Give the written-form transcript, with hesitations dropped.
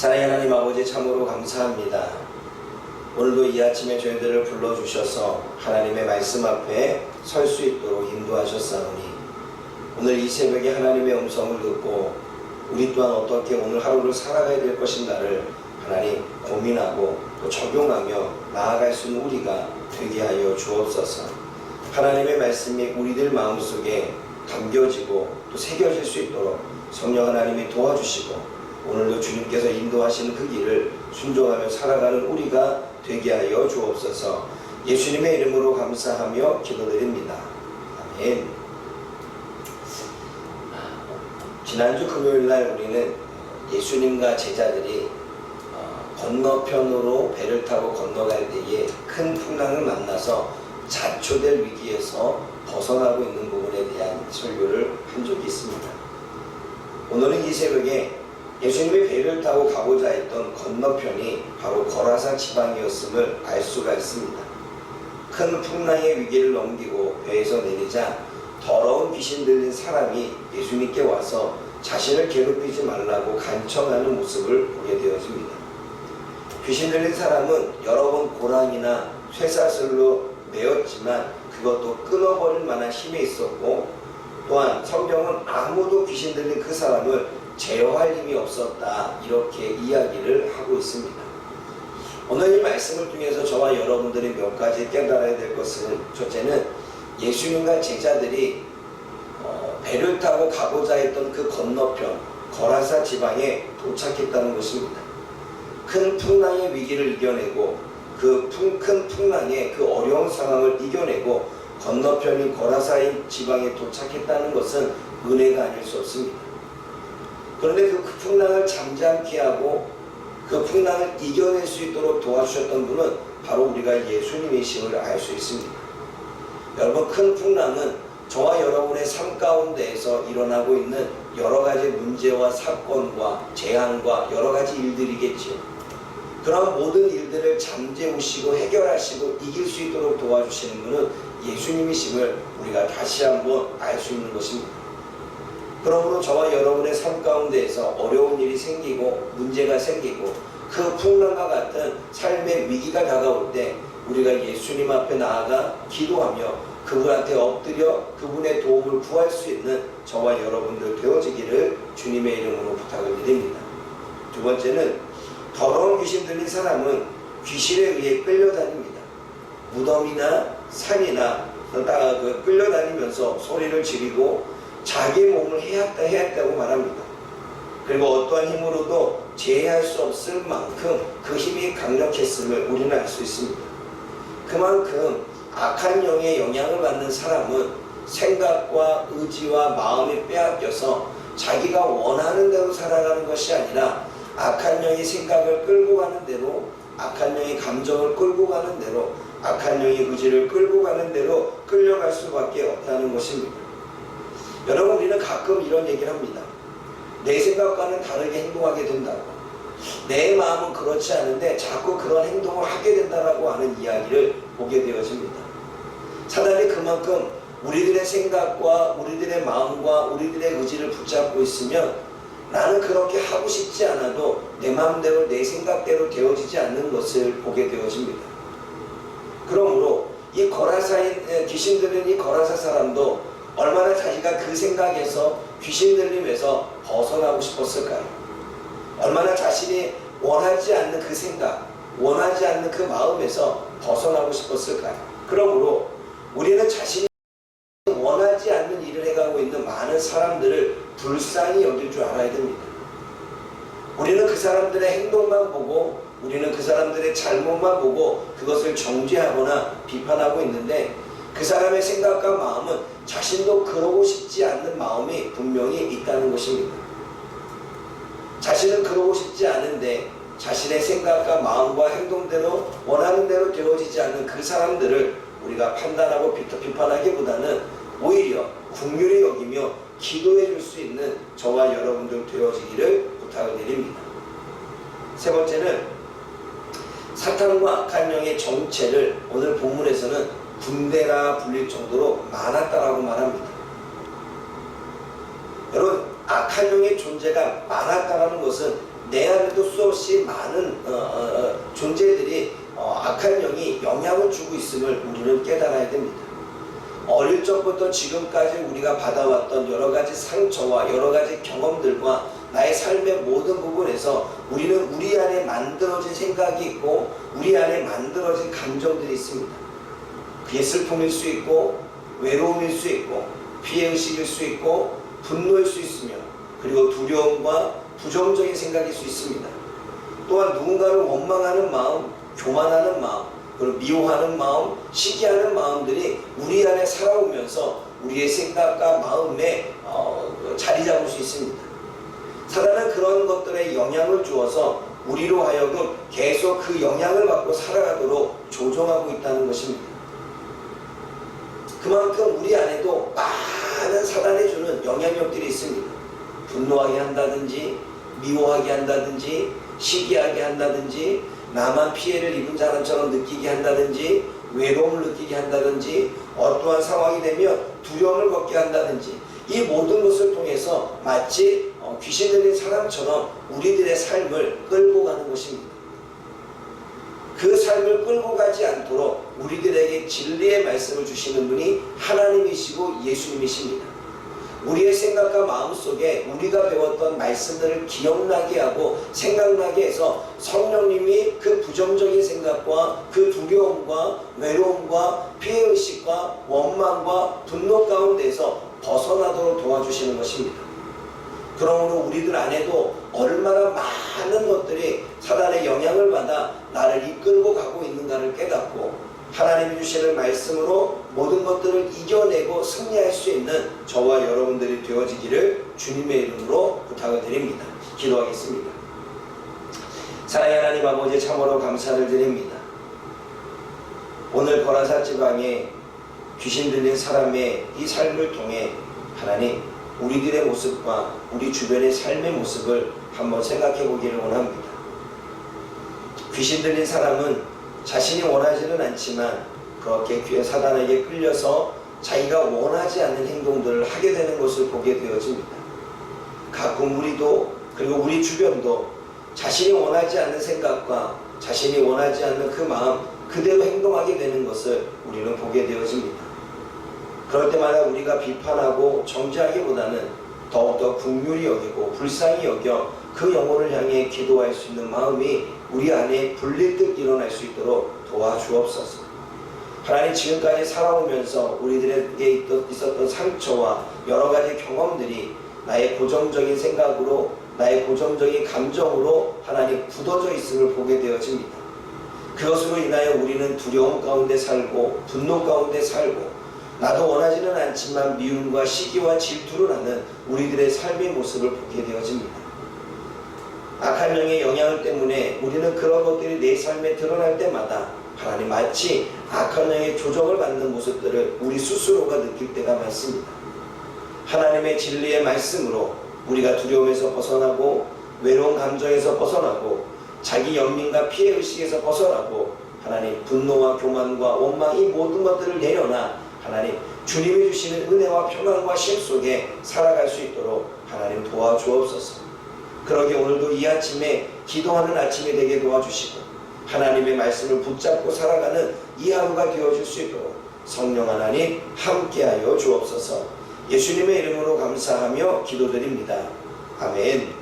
사랑하는 하나님 아버지, 참으로 감사합니다. 오늘도 이 아침에 저희들을 불러주셔서 하나님의 말씀 앞에 설 수 있도록 인도하셨사오니, 오늘 이 새벽에 하나님의 음성을 듣고 우리 또한 어떻게 오늘 하루를 살아가야 될 것인가를 하나님 고민하고 또 적용하며 나아갈 수 있는 우리가 되게 하여 주옵소서. 하나님의 말씀이 우리들 마음속에 담겨지고 또 새겨질 수 있도록 성령 하나님이 도와주시고, 오늘도 주님께서 인도하시는 그 길을 순종하며 살아가는 우리가 되게 하여 주옵소서. 예수님의 이름으로 감사하며 기도드립니다. 아멘. 지난주 금요일날 우리는 예수님과 제자들이 건너편으로 배를 타고 건너갈 때에 큰 풍랑을 만나서 자초될 위기에서 벗어나고 있는 부분에 대한 설교를 한 적이 있습니다. 오늘은 이 새벽에 예수님이 배를 타고 가고자 했던 건너편이 바로 거라사 지방이었음을 알 수가 있습니다. 큰 풍랑의 위기를 넘기고 배에서 내리자 더러운 귀신 들린 사람이 예수님께 와서 자신을 괴롭히지 말라고 간청하는 모습을 보게 되어집니다. 귀신 들린 사람은 여러 번 고랑이나 쇠사슬로 매었지만 그것도 끊어버릴 만한 힘이 있었고, 또한 성경은 아무도 귀신 들린 그 사람을 제어할 힘이 없었다, 이렇게 이야기를 하고 있습니다. 오늘 이 말씀을 통해서 저와 여러분들이 몇 가지 깨달아야 될 것은, 첫째는 예수님과 제자들이 배를 타고 가고자 했던 그 건너편 거라사 지방에 도착했다는 것입니다. 큰 풍랑의 위기를 이겨내고 그 큰 풍랑의 그 어려운 상황을 이겨내고 건너편인 거라사 지방에 도착했다는 것은 은혜가 아닐 수 없습니다. 그런데 그 풍랑을 잠잠케 하고 그 풍랑을 이겨낼 수 있도록 도와주셨던 분은 바로 우리가 예수님이심을 알 수 있습니다. 여러분, 큰 풍랑은 저와 여러분의 삶 가운데에서 일어나고 있는 여러 가지 문제와 사건과 재앙과 여러 가지 일들이겠지요. 그런 모든 일들을 잠재우시고 해결하시고 이길 수 있도록 도와주시는 분은 예수님이심을 우리가 다시 한번 알 수 있는 것입니다. 그러므로 저와 여러분의 삶 가운데에서 어려운 일이 생기고 문제가 생기고 그 풍랑과 같은 삶의 위기가 다가올 때 우리가 예수님 앞에 나아가 기도하며 그분한테 엎드려 그분의 도움을 구할 수 있는 저와 여러분들 되어지기를 주님의 이름으로 부탁을 드립니다. 두 번째는, 더러운 귀신 들린 사람은 귀신에 의해 끌려다닙니다. 무덤이나 산이나 끌려다니면서 소리를 지르고 자기의 몸을 해왔다고 말합니다. 그리고 어떠한 힘으로도 제어할 수 없을 만큼 그 힘이 강력했음을 우리는 알 수 있습니다. 그만큼 악한 영의 영향을 받는 사람은 생각과 의지와 마음이 빼앗겨서 자기가 원하는 대로 살아가는 것이 아니라 악한 영의 생각을 끌고 가는 대로, 악한 영의 감정을 끌고 가는 대로, 악한 영의 의지를 끌고 가는 대로 끌려갈 수밖에 없다는 것입니다. 여러분, 우리는 가끔 이런 얘기를 합니다. 내 생각과는 다르게 행동하게 된다고, 내 마음은 그렇지 않은데 자꾸 그런 행동을 하게 된다라고 하는 이야기를 보게 되어집니다. 사단이 그만큼 우리들의 생각과 우리들의 마음과 우리들의 의지를 붙잡고 있으면 나는 그렇게 하고 싶지 않아도 내 마음대로 내 생각대로 되어지지 않는 것을 보게 되어집니다. 그러므로 이 거라사인 귀신 들린 이 거라사 사람도 얼마나 자기가 그 생각에서 귀신 들림에서 벗어나고 싶었을까요? 얼마나 자신이 원하지 않는 그 생각, 원하지 않는 그 마음에서 벗어나고 싶었을까요? 그러므로 우리는 자신이 원하지 않는 일을 해가고 있는 많은 사람들을 불쌍히 여길 줄 알아야 됩니다. 우리는 그 사람들의 행동만 보고, 우리는 그 사람들의 잘못만 보고 그것을 정죄하거나 비판하고 있는데, 그 사람의 생각과 마음은 자신도 그러고 싶지 않는 마음이 분명히 있다는 것입니다. 자신은 그러고 싶지 않은데 자신의 생각과 마음과 행동대로 원하는 대로 되어지지 않는 그 사람들을 우리가 판단하고 비판하기보다는 오히려 긍휼히 여기며 기도해 줄 수 있는 저와 여러분들 되어지기를 부탁을 드립니다. 세 번째는, 사탄과 악한 영의 정체를 오늘 본문에서는 군대라 불릴 정도로 많았다라고 말합니다. 여러분, 악한 영의 존재가 많았다는 것은 내 안에도 수없이 많은 존재들이 악한 영이 영향을 주고 있음을 우리는 깨달아야 됩니다. 어릴 적부터 지금까지 우리가 받아왔던 여러 가지 상처와 여러 가지 경험들과 나의 삶의 모든 부분에서 우리는 우리 안에 만들어진 생각이 있고 우리 안에 만들어진 감정들이 있습니다. 그게 슬픔일 수 있고 외로움일 수 있고 피해의식일 수 있고 분노일 수 있으며 그리고 두려움과 부정적인 생각일 수 있습니다. 또한 누군가를 원망하는 마음, 교만하는 마음, 그리고 미워하는 마음, 시기하는 마음들이 우리 안에 살아오면서 우리의 생각과 마음에 자리 잡을 수 있습니다. 사단은 그런 것들에 영향을 주어서 우리로 하여금 계속 그 영향을 받고 살아가도록 조종하고 있다는 것입니다. 그만큼 우리 안에도 많은 사단이 주는 영향력들이 있습니다. 분노하게 한다든지 미워하게 한다든지 시기하게 한다든지 나만 피해를 입은 사람처럼 느끼게 한다든지 외로움을 느끼게 한다든지 어떠한 상황이 되면 두려움을 갖게 한다든지 이 모든 것을 통해서 마치 귀신 들린 사람처럼 우리들의 삶을 끌고 가는 것입니다. 그 삶을 끌고 가지 않도록 우리들에게 진리의 말씀을 주시는 분이 하나님이시고 예수님이십니다. 우리의 생각과 마음 속에 우리가 배웠던 말씀들을 기억나게 하고 생각나게 해서 성령님이 그 부정적인 생각과 그 두려움과 외로움과 피해의식과 원망과 분노 가운데서 벗어나도록 도와주시는 것입니다. 그러므로 우리들 안에도 얼마나 많은 것들이 사단의 영향을 받아 나를 이끌고 가고 있는가를 깨닫고 하나님이 주시는 말씀으로 모든 것들을 이겨내고 승리할 수 있는 저와 여러분들이 되어지기를 주님의 이름으로 부탁을 드립니다. 기도하겠습니다. 사랑의 하나님 아버지, 참으로 감사를 드립니다. 오늘 거라사 지방에 귀신 들린 사람의 이 삶을 통해 하나님 우리들의 모습과 우리 주변의 삶의 모습을 한번 생각해 보기를 원합니다. 귀신 들린 사람은 자신이 원하지는 않지만 그렇게 사단에게 끌려서 자기가 원하지 않는 행동들을 하게 되는 것을 보게 되어집니다. 가끔 우리도 그리고 우리 주변도 자신이 원하지 않는 생각과 자신이 원하지 않는 그 마음 그대로 행동하게 되는 것을 우리는 보게 되어집니다. 그럴 때마다 우리가 비판하고 정죄하기보다는 더욱더 긍휼히 여기고 불쌍히 여겨 그 영혼을 향해 기도할 수 있는 마음이 우리 안에 불릴듯 일어날 수 있도록 도와주옵소서. 하나님, 지금까지 살아오면서 우리들에게 있었던 상처와 여러 가지 경험들이 나의 고정적인 생각으로 나의 고정적인 감정으로 하나님 굳어져 있음을 보게 되어집니다. 그것으로 인하여 우리는 두려움 가운데 살고 분노 가운데 살고 나도 원하지는 않지만 미움과 시기와 질투를 하는 우리들의 삶의 모습을 보게 되어집니다. 악한 영의 영향 때문에 우리는 그런 것들이 내 삶에 드러날 때마다 하나님 마치 악한 영의 조정을 받는 모습들을 우리 스스로가 느낄 때가 많습니다. 하나님의 진리의 말씀으로 우리가 두려움에서 벗어나고 외로운 감정에서 벗어나고 자기 연민과 피해의식에서 벗어나고 하나님 분노와 교만과 원망 이 모든 것들을 내려놔 하나님 주님이 주시는 은혜와 평안과 쉼 속에 살아갈 수 있도록 하나님 도와주옵소서. 그러게 오늘도 이 아침에 기도하는 아침이 되게 도와주시고 하나님의 말씀을 붙잡고 살아가는 이 하루가 되어줄 수 있도록 성령 하나님 함께하여 주옵소서. 예수님의 이름으로 감사하며 기도드립니다. 아멘.